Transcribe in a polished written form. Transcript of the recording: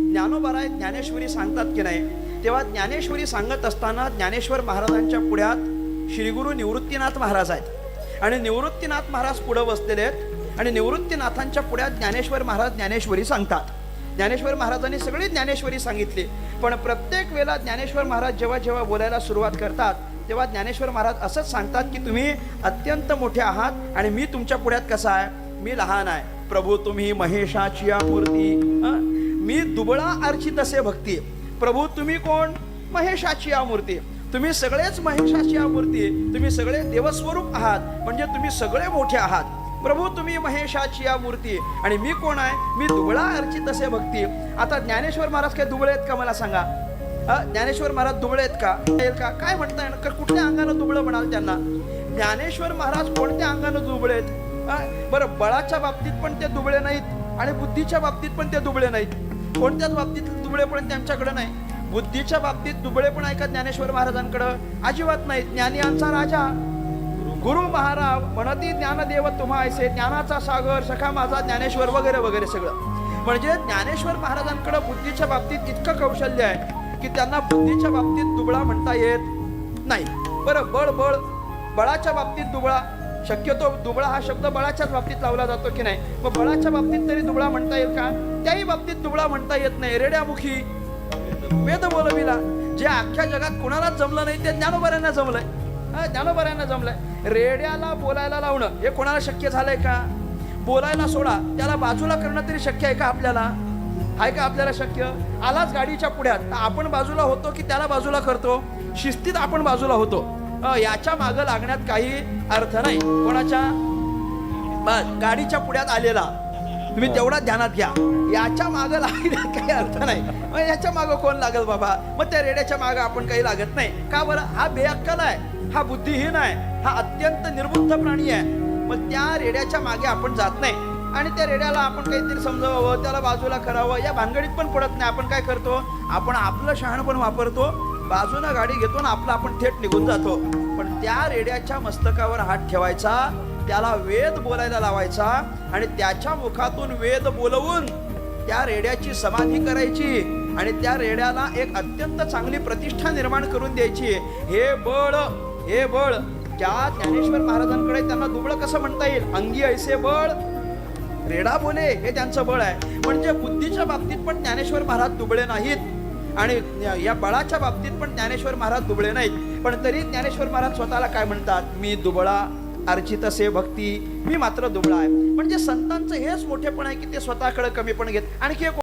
ज्ञानोबाराय ज्ञानेश्वरी सांगतात की नाही, तेव्हा ज्ञानेश्वरी सांगत असताना ज्ञानेश्वर महाराजांच्या पुढ्यात श्रीगुरु निवृत्तीनाथ महाराज आहेत आणि निवृत्तीनाथ महाराज पुढं बसलेले आहेत आणि निवृत्तीनाथांच्या पुढ्यात ज्ञानेश्वर महाराज ज्ञानेश्वरी सांगतात. ज्ञानेश्वर महाराजांनी सगळी ज्ञानेश्वरी सांगितली, पण प्रत्येक वेळेला ज्ञानेश्वर महाराज जेव्हा जेव्हा बोलायला सुरुवात करतात तेव्हा ज्ञानेश्वर महाराज असंच सांगतात की तुम्ही अत्यंत मोठे आहात आणि मी तुमच्या पुढ्यात कसा आहे, मी लहान आहे. प्रभू तुम्ही महेशाची मूर्ती, मी दुबळा अर्चित असे भक्ती. प्रभू तुम्ही कोण, महेशाची मूर्ती. तुम्ही सगळेच महेशाची मूर्ती, तुम्ही सगळे देवस्वरूप आहात, म्हणजे तुम्ही सगळे मोठे आहात. प्रभू तुम्ही महेशाची मूर्ती आणि मी कोण आहे, मी दुबळा अर्चित असे भक्ती. आता ज्ञानेश्वर महाराज काय दुबळे आहेत का, मला सांगा. ज्ञानेश्वर महाराज दुबळे आहेत का, काय म्हणता येणार, कुठल्या अंगानं दुबळं म्हणाल त्यांना. ज्ञानेश्वर महाराज कोणत्या अंगानं दुबळे आहेत. बरं, बळाच्या बाबतीत पण ते दुबळे नाहीत आणि बुद्धीच्या बाबतीत पण ते दुबळे नाहीत. कोणत्याच बाबतीत दुबळे पण त्यांच्याकडे नाही. बुद्धीच्या बाबतीत दुबळे पण आहे का ज्ञानेश्वर महाराजांकडं, अजिबात नाही. ज्ञानियांचा राजा गुरु महाराज म्हणती ज्ञानदेव तुम्हा ऐसे, ज्ञानाचा सागर सखा माझा ज्ञानेश्वर वगैरे वगैरे सगळं. म्हणजे ज्ञानेश्वर महाराजांकडे बुद्धीच्या बाबतीत इतकं कौशल्य आहे की त्यांना बुद्धीच्या बाबतीत दुबळा म्हणता येत नाही. बरं, बळाच्या बाबतीत दुबळा, शक्यतो दुबळा हा शब्द बळाच्याच बाबतीत लावला जातो की नाही, मग बळाच्या बाबतीत तरी दुबळा म्हणता येईल का, त्याही बाबतीत दुबळा म्हणता येत नाही. रेड्यामुखी वेद बोलविला, जे अख्ख्या जगात कोणालाच जमलं नाही ते ज्ञानोबाऱ्यांना जमलंय. ज्ञानोबाऱ्यांना जमलंय. रेड्याला बोलायला लावणं हे कोणाला शक्य झालंय का. बोलायला सोडा, त्याला बाजूला करणं तरी शक्य आहे का आपल्याला, आहे का आपल्याला शक्य. आलाच गाडीच्या पुढ्यात, आपण बाजूला होतो की त्याला बाजूला करतो, शिस्तीत आपण बाजूला होतो. याच्या मागं लागण्यात काही अर्थ नाही. कोणाच्या गाडीच्या पुढ्यात आलेला तुम्ही तेवढा ध्यानात घ्या, याच्या मागं लागण्यात काही अर्थ नाही. मग याच्या मागं कोण लागल बाबा, मग त्या रेड्याच्या मागं आपण काही लागत नाही का. बरं, हा बेअक्कल आहे, हा बुद्धिहीन आहे, हा अत्यंत निर्बुद्ध प्राणी आहे. मग त्या रेड्याच्या मागे आपण जात नाही आणि त्या रेड्याला आपण काहीतरी समजावं, त्याला बाजूला करावं, या भानगडीत पण पडत नाही. आपण काय करतो, आपण आपलं शहाणपण वापरतो, बाजूनं गाडी घेतो ना आपलं आपण थेट निघून जातो. पण त्या रेड्याच्या मस्तकावर हात ठेवायचा, त्याला वेद बोलायला लावायचा आणि त्याच्या मुखातून वेद बोलवून त्या रेड्याची समाधी करायची आणि त्या रेड्याला एक अत्यंत चांगली प्रतिष्ठा निर्माण करून द्यायची. हे बळ ज्या ज्ञानेश्वर महाराजांकडे, त्यांना दुबळं कसं म्हणता येईल, अंगी ऐसे बळ रेडा बोले, हे त्यांचं बळ आहे. म्हणजे बुद्धीच्या बाबतीत पण ज्ञानेश्वर महाराज दुबळे नाहीत आणि या बळाच्या बाबतीत पण ज्ञानेश्वर महाराज दुबळे नाहीत. पण तरी ज्ञानेश्वर महाराज स्वतःला काय म्हणतात, मी दुबळा अर्चित असे भक्ती, मी मात्र दुबळा आहे. म्हणजे संतांचं हेच मोठेपण आहे की ते स्वतःकडे कमी पण घेत. आणखी